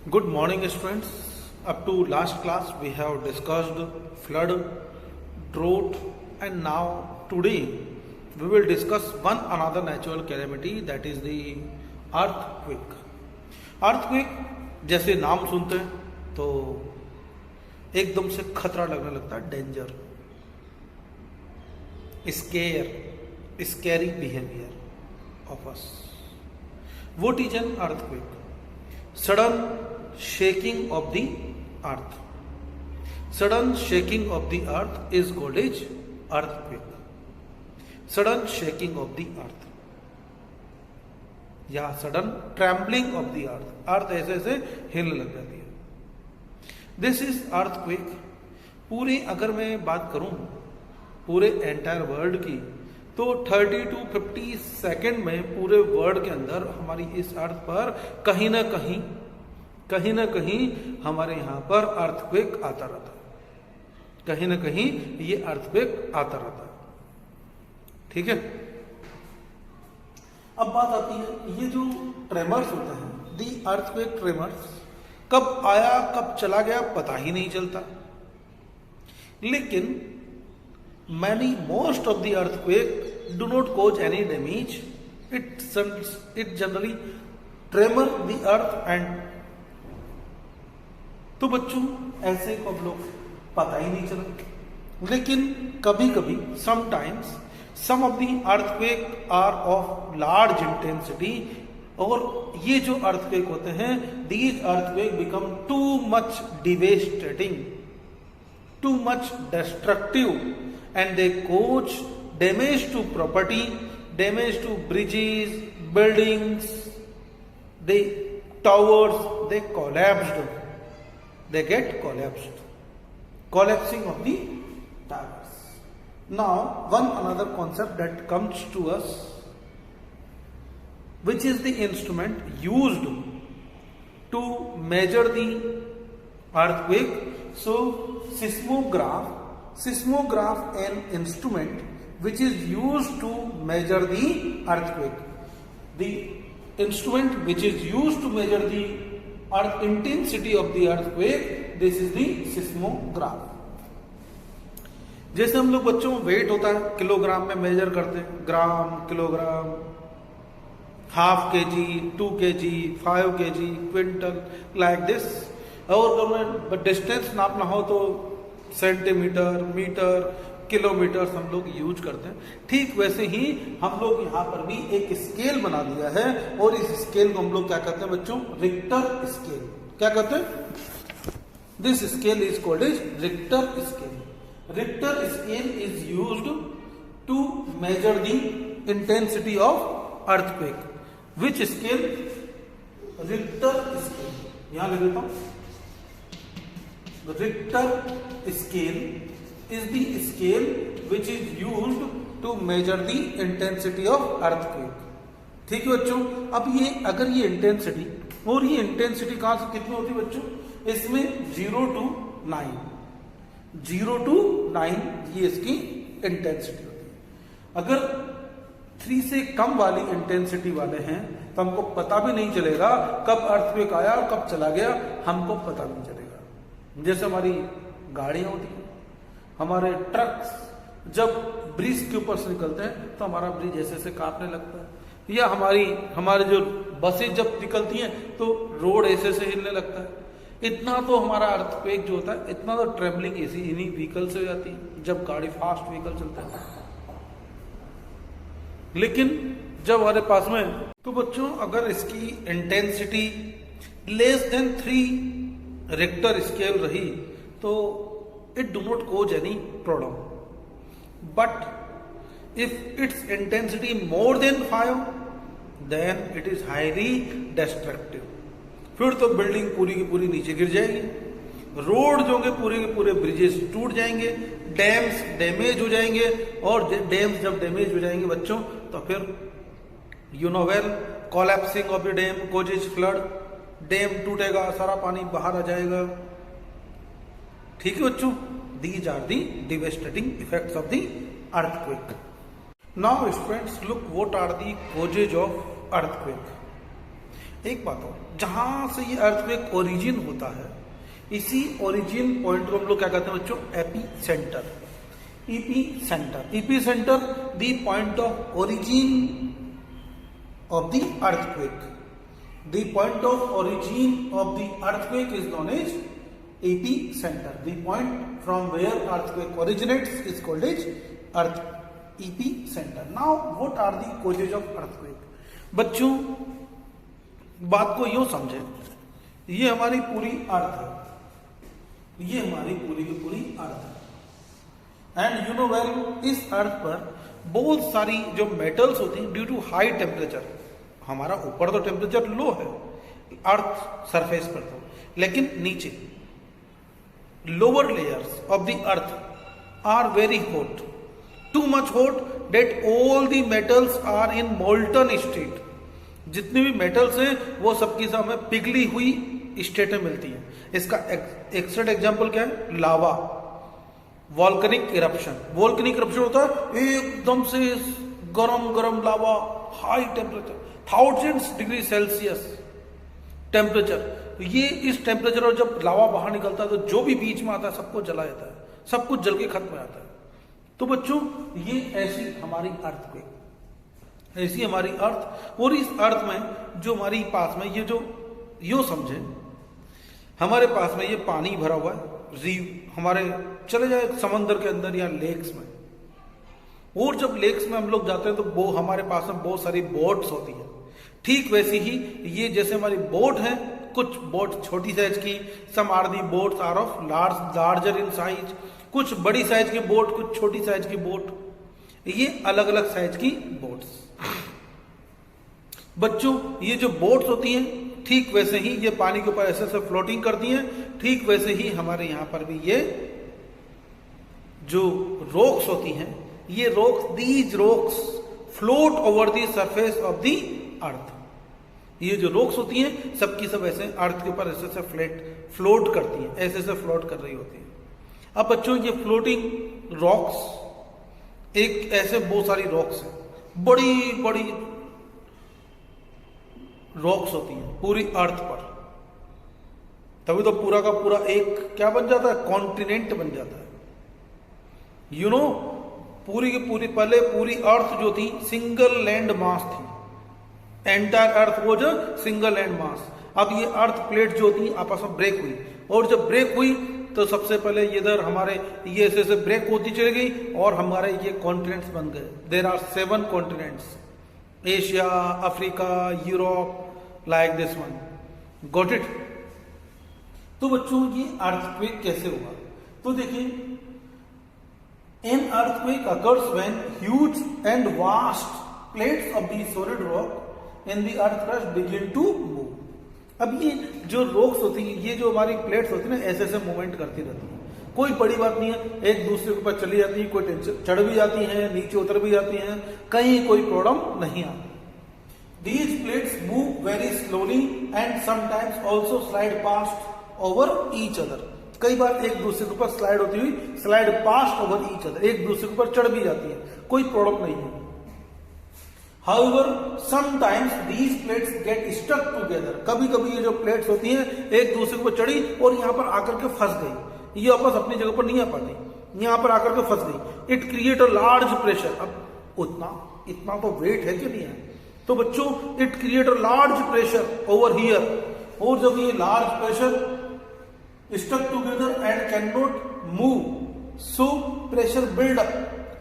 Good morning, students. Up to last class, we have discussed flood, drought, and now today we will discuss one another natural calamity, that is the earthquake. Earthquake जैसे नाम सुनते हैं तो एकदम से खतरा लगने लगता है, danger, scary behaviour of us. What is an earthquake? Sudden shaking of the earth. Sudden shaking of the earth is called as earthquake. Sudden shaking of the earth या sudden trembling of the earth. अर्थ ऐसे ऐसे हिलने लग जाती है. This is earthquake. पूरे अगर मैं बात करूं पूरे एंटायर वर्ल्ड की तो 30 to 50 सेकेंड में पूरे वर्ल्ड के अंदर हमारी इस अर्थ पर कहीं ना कहीं हमारे यहाँ पर अर्थक्वेक आता रहता है. कहीं ना कहीं ये अर्थक्वेक आता रहता है. ठीक है. अब बात आती है ये जो ट्रेमर्स होते हैं, दी अर्थक्वेक ट्रेमर्स, कब आया कब चला गया पता ही नहीं चलता. लेकिन most of the earthquake do not cause any damage. It generally tremor the earth and तो बच्चों ऐसे को हम लोग पता ही नहीं चला. लेकिन कभी कभी sometimes some of the earthquake are of large intensity, और ये जो earthquake होते हैं, these earthquake become too much devastating, too much destructive, and they cause damage to property, damage to bridges, buildings, the towers, they collapsed. They get collapsed. Collapsing of the towers. Now, one another concept that comes to us, which is the instrument used to measure the earthquake. So, seismograph, an instrument which is used to measure the earthquake. The instrument which is used to measure the earth intensity of the earthquake, this is the seismograph. जैसे हम लोग बच्चों wait होता है kilogram में measure करते हैं, gram, kilogram, half kg, 2 kg, 5 kg, quintal, like this. और अगर डिस्टेंस नापना हो तो सेंटीमीटर, मीटर, किलोमीटर हम लोग यूज करते हैं. ठीक वैसे ही हम लोग यहाँ पर भी एक स्केल बना दिया है, और इस स्केल को हम लोग क्या कहते हैं बच्चों? Richter scale. क्या कहते हैं? This scale is called as Richter scale. Richter scale is used to measure the intensity of earthquake. Which scale? Richter scale. यहां लिख देता हूं. Richter scale is the scale which is used to measure the intensity of earthquake. ठीक है बच्चों. अब ये अगर ये इंटेंसिटी, और ये इंटेंसिटी कहां से कितनी होती है बच्चों? इसमें 0 to 9 ये इसकी इंटेंसिटी होती है. अगर 3 से कम वाली इंटेंसिटी वाले हैं तो हमको पता भी नहीं चलेगा कब अर्थक्वेक आया और कब चला गया, हमको पता नहीं चलेगा. जैसे हमारी गाड़ियां होती हैं, हमारे ट्रक्स जब ब्रिज के ऊपर से निकलते हैं तो हमारा ब्रिज ऐसे ऐसे कांपने लगता है, या हमारी जो बसें जब निकलती हैं तो रोड ऐसे ऐसे हिलने लगता है. इतना तो हमारा अर्थक्वेक जो होता है, इतना तो ट्रेवलिंग ऐसी इन्हीं व्हीकल से हो जाती है जब गाड़ी फास्ट व्हीकल चलता है. लेकिन जब हमारे पास में, तो बच्चों अगर इसकी intensity less than 3 Richter scale रही तो it do not cause any problem. But if its intensity more than 5 then it is highly destructive. फिर तो बिल्डिंग पूरी की पूरी नीचे गिर जाएगी, रोड जो होंगे पूरे के पूरे ब्रिजेस टूट जाएंगे, डैम्स डैमेज हो जाएंगे, और डैम्स जब डैमेज हो जाएंगे बच्चों तो फिर you know well, collapsing of the dam causes flood. Dam टूटेगा, सारा पानी बाहर आ जाएगा. ठीक है बच्चों. These are the devastating effects of the earthquake. Now students look what are the causes of earthquake. एक बात और, जहां से ये अर्थक्वेक ओरिजिन होता है, इसी ओरिजिन पॉइंट को हम लोग क्या कहते हैं बच्चों? AP centre. EP centre the point of origin of the earthquake. The point of origin of the earthquake is known as epicenter. The point from where earthquake originates is called as epicenter. Now, what are the causes of earthquake? बच्चों, बात को यूं समझे, ये हमारी पूरी अर्थ है, ये हमारी पूरी की पूरी अर्थ है। एंड यू नो वेल, इस अर्थ पर बहुत सारी जो मेटल्स होती हैं, ड्यू टू हाई टेम्परेचर, हमारा ऊपर तो टेम्परेचर लो है अर्थ सरफेस पर तो, लेकिन नीचे lower layers of the earth are very hot, too much hot that all the metals are in molten state. जितनी भी मेटल्स हैं वो सबकी सब हमें पिघली हुई स्टेट में मिलती है। इसका एक्सट्रेट एग्जाम्पल क्या है? Lava, volcanic eruption. Volcanic eruption होता है एकदम से गरम गरम lava, high temperature, 1000 degree Celsius temperature. ये इस टेम्परेचर और जब लावा बाहर निकलता है तो जो भी बीच में आता है सबको जला देता है, सब कुछ जल के खत्म हो जाता है। तो बच्चों, ये ऐसी हमारी अर्थ पे, ऐसी हमारी अर्थ। और इस अर्थ में जो हमारी पास में ये जो यो समझे, हमारे पास में ये पानी भरा हुआ है, हमारे चले जाए समंदर के अंदर या लेक्स में, और जब लेक्स में हम लोग जाते हैं तो वो हमारे पास में बहुत सारी बोट्स होती हैं। ठीक वैसी ही ये जैसे हमारी बोट है, कुछ बोट छोटी साइज की, some are the boats are of larger in size, कुछ बड़ी साइज की बोट, कुछ छोटी साइज की बोट, ये अलग अलग साइज की बोट्स। बच्चों, ये जो बोट्स होती हैं ठीक वैसे ही ये पानी के ऊपर ऐसे ऐसे फ्लोटिंग करती हैं, ठीक वैसे ही हमारे यहां पर भी ये जो रॉक्स होती हैं, ये rocks, these rocks float over the surface of the अर्थ। ये जो रॉक्स होती हैं सबकी सब ऐसे अर्थ के ऊपर ऐसे ऐसे फ्लोट करती हैं, ऐसे ऐसे फ्लोट कर रही होती हैं। अब बच्चों, ये फ्लोटिंग रॉक्स, एक ऐसे बहुत सारी रॉक्स हैं, बड़ी बड़ी रॉक्स होती हैं पूरी अर्थ पर, तभी तो पूरा का पूरा एक क्या बन जाता है? कॉन्टिनेंट बन जाता है। यू नो, पूरी की पूरी, पहले पूरी अर्थ जो थी सिंगल लैंड मास थी, एंटायर अर्थ वो जो सिंगल लैंड मास। अब ये अर्थ प्लेट जो थी आपस में ब्रेक हुई, और जब ब्रेक हुई तो सबसे पहले इधर हमारे ये ऐसे ऐसे ब्रेक होती चली गई और हमारे ये कॉन्टिनेंट्स बन गए। There are 7 continents, Asia, Africa, Europe, like this one. Got it? तो बच्चों, ये अर्थक्वेक कैसे हुआ? तो देखिए, an earthquake occurs when huge and vast plates of the solid rock in the earth crust begin to move. अब ये जो रॉक्स होती है, ये जो हमारी प्लेट्स होती है ना, ऐसे ऐसे मूवमेंट करती रहती है। कोई बड़ी बात नहीं है, एक दूसरे के ऊपर चली जाती है, कोई टेंशन चढ़ भी जाती है, नीचे उतर भी जाती हैं, कहीं कोई प्रॉब्लम नहीं आती। These plates move very slowly and sometimes also slide past over each other. कई बार एक दूसरे के ऊपर स्लाइड होती हुई, slide past over each other, एक दूसरे के ऊपर चढ़ भी जाती है, कोई प्रॉब्लम नहीं है। However, sometimes these plates get stuck together. कभी कभी ये जो प्लेट्स होती हैं एक दूसरे के ऊपर चढ़ी और यहाँ पर आकर के फंस गई, ये वापस अपनी जगह पर नहीं आ पाती, यहाँ पर आकर के फंस गई। It create a large pressure. अब इतना तो वेट है कि नहीं है, तो बच्चों, it create a large pressure over here, और जब ये large pressure stuck together and cannot move, so pressure build up,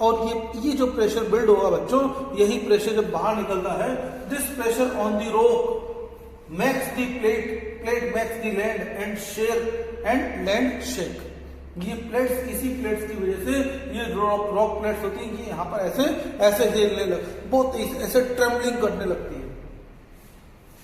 और ये जो प्रेशर बिल्ड होगा बच्चों, यही प्रेशर जब बाहर निकलता है, this pressure on the rock makes the plate makes the land and shake and land shake. ये प्लेट्स, इसी प्लेट्स की वजह से ये रॉक प्लेट्स होती हैं, ये यहाँ पर ऐसे ऐसे हिलने लग, बहुत ऐसे ट्रेमलिंग करने लगती है।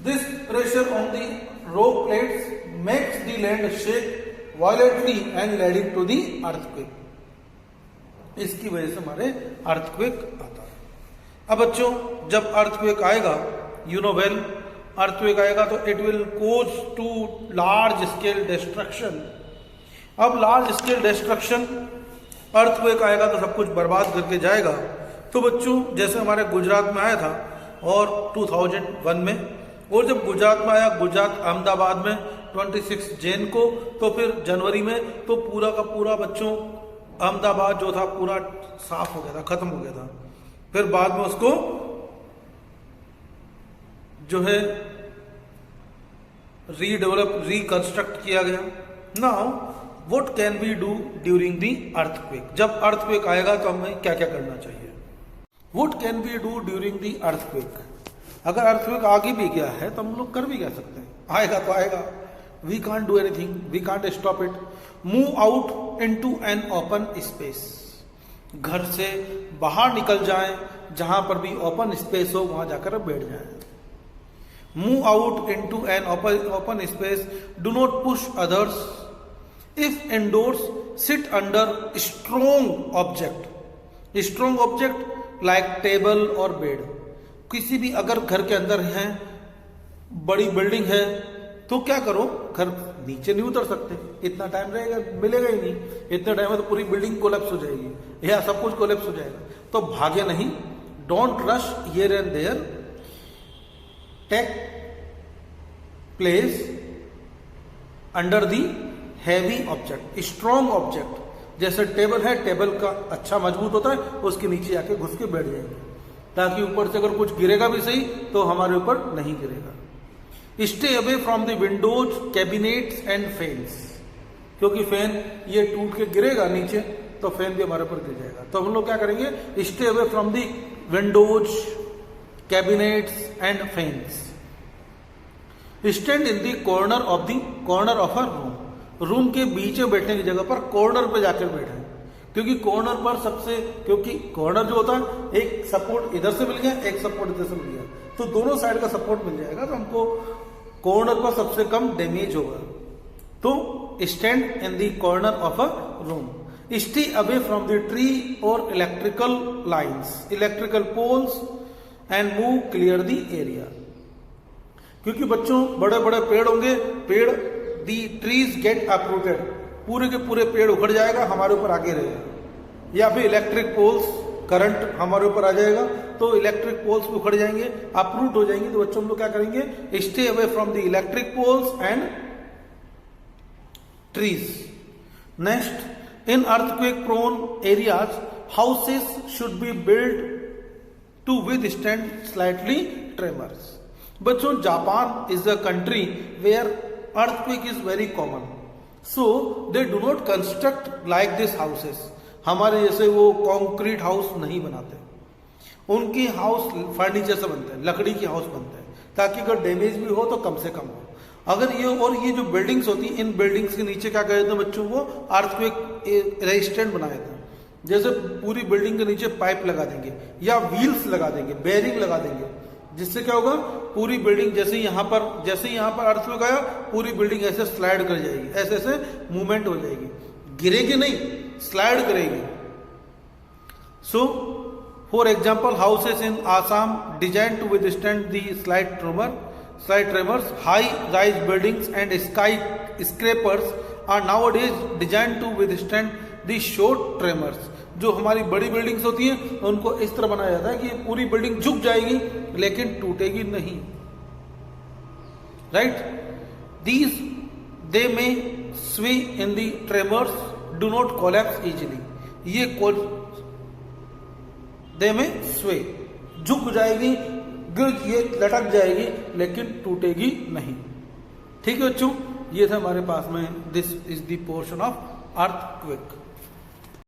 This pressure on the rock plates makes the land shake violently and leading to the earthquake. इसकी वजह से हमारे अर्थक्वेक आता है। अब बच्चों, जब अर्थक्वेक आएगा, यू नो वेल, अर्थक्वेक आएगा तो it will cause to large scale destruction. अब लार्ज स्केल डिस्ट्रक्शन, अर्थक्वेक आएगा तो सब कुछ बर्बाद करके जाएगा। तो बच्चों, जैसे हमारे गुजरात में आया था और 2001 में, और जब गुजरात में आया, गुजरात अहमदाबाद में 26 जैन को, तो फिर जनवरी में तो पूरा का पूरा बच्चों अहमदाबाद जो था पूरा साफ हो गया था, खत्म हो गया था। फिर बाद में उसको जो है रीडेवलप, रिकंस्ट्रक्ट किया गया। Now what can we do during the earthquake? जब अर्थक्वेक आएगा तो हमें क्या क्या करना चाहिए? What can we do during the earthquake? अगर अर्थक्वेक आगे भी गया है तो हम लोग कर भी क्या सकते हैं, आएगा तो आएगा, we can't do anything, we can't stop it. Move out into an open space, घर से बाहर निकल जाएं, जहां पर भी ओपन स्पेस हो वहां जाकर बैठ जाएं। Move out into an open space, do not push others, if indoors sit under strong object, strong object like table और बेड। किसी भी अगर घर के अंदर है, बड़ी बिल्डिंग है, तो क्या करो, घर नीचे नहीं उतर सकते, इतना टाइम रहेगा, मिलेगा ही नहीं, इतने टाइम में तो पूरी बिल्डिंग कोलैप्स हो जाएगी या सब कुछ कोलैप्स हो जाएगा। तो भागे नहीं, don't rush here and there, take place under the heavy object, strong object. जैसे टेबल है, टेबल का अच्छा मजबूत होता है, उसके नीचे जाके घुस के बैठ जाएंगे, ताकि ऊपर से अगर कुछ गिरेगा भी सही तो हमारे ऊपर नहीं गिरेगा। Stay away from the Windows, cabinets and fans, क्योंकि फैन ये टूट के गिरेगा नीचे तो फैन भी हमारे ऊपर गिर जाएगा। तो हम लोग क्या करेंगे, stay away from the Windows, cabinets and fans. Stand in the corner of a room, room के बीच में बैठने की जगह पर कॉर्नर पे जाकर बैठे, क्योंकि कॉर्नर पर सबसे, क्योंकि कॉर्नर जो होता है एक सपोर्ट इधर से मिल गया, एक सपोर्ट इधर से मिल गया, तो दोनों साइड का सपोर्ट मिल जाएगा, तो हमको कॉर्नर पर सबसे कम डैमेज होगा। तो stand in the corner of a room, stay away from the tree और electrical lines, electrical poles and move clear the area. क्योंकि बच्चों बड़े बड़े पेड़ होंगे, पेड़ दी ट्रीज गेट अपरूटेड, पूरे के पूरे पेड़ उखड़ जाएगा, हमारे ऊपर आगे रहेगा, या फिर इलेक्ट्रिक पोल्स, करंट हमारे ऊपर आ जाएगा, तो इलेक्ट्रिक पोल्स भी उखड़ जाएंगे, अपरूट हो जाएंगे। तो बच्चों हम लोग क्या करेंगे, stay away from the electric poles and trees. Next, in earthquake prone areas houses should be build to withstand slightly tremors. बच्चों Japan is a country where earthquake is very common, so they do not construct like this houses। हमारे जैसे वो concrete house नहीं बनाते, उनकी house furniture से बनते हैं, लकड़ी की हाउस बनते हैं, ताकि अगर डैमेज भी हो तो कम से कम हो। अगर ये जो बिल्डिंग्स होती हैं, इन बिल्डिंग्स के नीचे क्या कहते हैं बच्चों, वो अर्थक्वेक रेजिस्टेंट बनाए थे। जैसे पूरी बिल्डिंग के नीचे पाइप लगा देंगे या व्हील्स लगा देंगे, बेरिंग लगा देंगे, जिससे क्या होगा, पूरी बिल्डिंग जैसे यहाँ पर अर्थक्वेक आया, पूरी बिल्डिंग ऐसे स्लाइड कर जाएगी, ऐसे ऐसे मूवमेंट हो जाएगी, गिरेगी नहीं, स्लाइड करेगी। So for example, houses in Assam design to withstand the slide tremors, high rise buildings and skyscrapers are nowadays design to withstand the short tremors. जो हमारी बड़ी बिल्डिंग्स होती हैं उनको इस तरह बनाया जाता है कि पूरी बिल्डिंग झुक जाएगी लेकिन टूटेगी नहीं, right. These they may sway in the tremors, do not collapse easily. ये दे में स्वे, झुक जाएगी, ये लटक जाएगी लेकिन टूटेगी नहीं। ठीक है बच्चों, ये था हमारे पास में, this is the portion of earthquake.